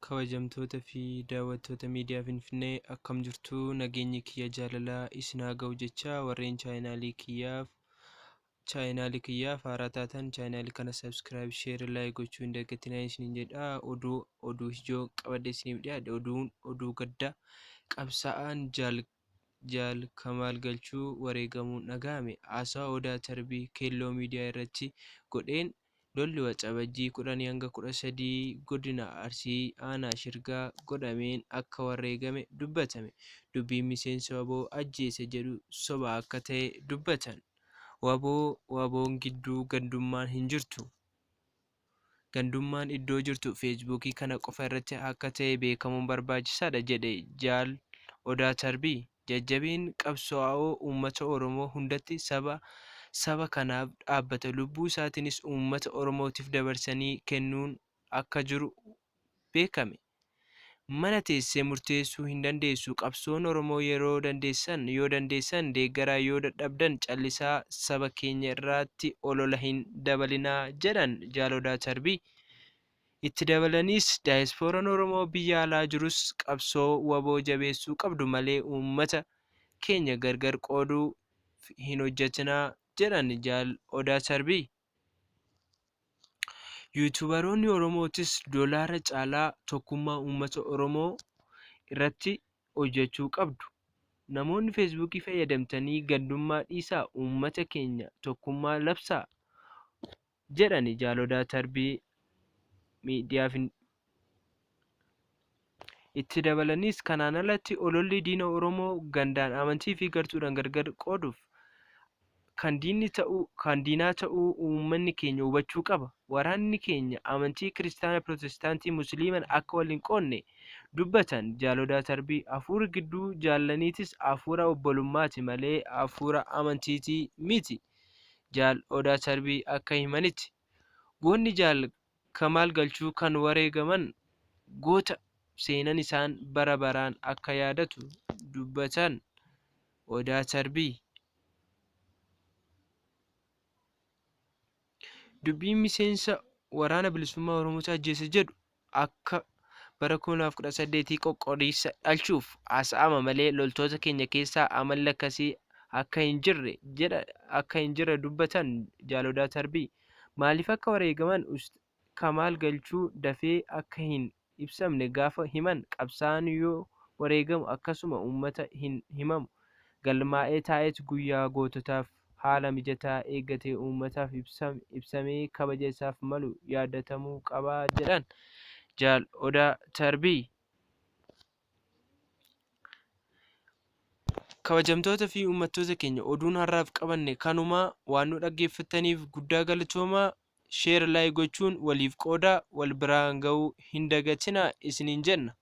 Kabajamtoota fi daawwattoota miidiyaa Finfinnee akkam jirtu, nageenyi kiyya jaalalaa isin haa ga'u jecha warreen chaayinaalii kiyyaaf haaraa taatan chaayinaalii kana sabskiraayib sheer laayik gochuu hin dagatinaa isiniin jedha. Oduu ijoo qabadhe isiniif dhiyaadhe. Oduu gaddaa qabsaa'aan jaal Kamaal Galchuu wareegamuun dhagahame. Haasaa Odaa Tarbii Keelloo miidiyaa irratti godheen lolli waxabajjii 10 hanga 13 godina Arsii aanaa Shirgaa godhameen akka wareegame dubbatame. Dubbiin miseensa waboo ajjeese jedhu soba akka ta'e dubbatan. Waboon gidduu gandummaan hin jirtu. Gandummaan iddoo jirtu feesbuukii kana qofa irratti akka ta'e beekamuun barbaachisaadha jedhe jaal Odaa Tarbii. Jajjabiin qabsaa'oo uummata Oromoo hundatti saba kanaaf dhaabbata, lubbuu isaatiinis uummata Oromootiif dabarsanii kennuun akka jiru beekame. Mana teessee murteessuu hin dandeessu. Qabsoon Oromoo yoo dandeessan deeggaraa, yoo dadhabdan callisaa. Saba keenya irratti olola hin dabalinaa jedhan jaal Odaa Tarbii. Itti dabalanis daayispooraan Oromoo biyya alaa jirus qabsoo waboo jabeessuu qabdu malee uummata keenya gargar qooduu hin hojjetinaa jedhan jaal Odaa Tarbii. Yuutuubaroonni Oromootis doolaara caalaa tokkummaa uummata Oromoo irratti hojjechuu qabdu. Namoonni feesbuukii fayyadamtanii gandummaa dhiisaa, uummata keenya tokkummaa labsaa jedhan jaal Odaa Tarbii miidiyaaf. Itti dabalanis kanaan alatti ololli diina Oromoo gandaan, amantii fi gartuudhaan gargar qooduuf kan diinaa ta'uu uummanni keenya hubachuu qaba. Waraanni keenya amantii kiristaanaa, pirootestaantii, musliiman akka wal hin qoodne dubbatan jaal Odaa Tarbii. Hafuura gidduu jaallaniitis hafuura obbolummaati malee hafuura amantiitii miti. Jaal Odaa Tarbii akka himanitti goonni jaal Kamaal Galchuu kan wareegaman goota seenan isaan bara baraan akka yaadatu dubbatan Odaa Tarbii. Dubbiin miseensa waraana bilisummaa Oromoo ajjeese jedhu akka bara 2018 qoqqoriisa dhalchuuf haasa'ama malee loltoota keenya keessaa amalli akkasii akka hin jirre dubbatan jaal Odaa Tarbii. Maaliif akka wareegaman Kamaal Galchuu dafee akka hin ibsamne gaafa himan, qabsaa'aan yoo wareegamu akkasuma uummata hin himamu. Galmaa'ee taa'etu guyyaa goototaaf haala mijataa eeggatee uummataaf ibsamee kabaja isaaf malu yaadatamuu qaba jedhan jaal Odaa Tarbii. Kabajamtoota fi uummattoota keenya, oduun har'aaf qabanne kanuma. Waan nu dhaggeeffataniif guddaa galatoomaa. Sheer laayik gochuun waliif qoodaa, wal biraan ga'uu hin dagatinaa isiniin jenna.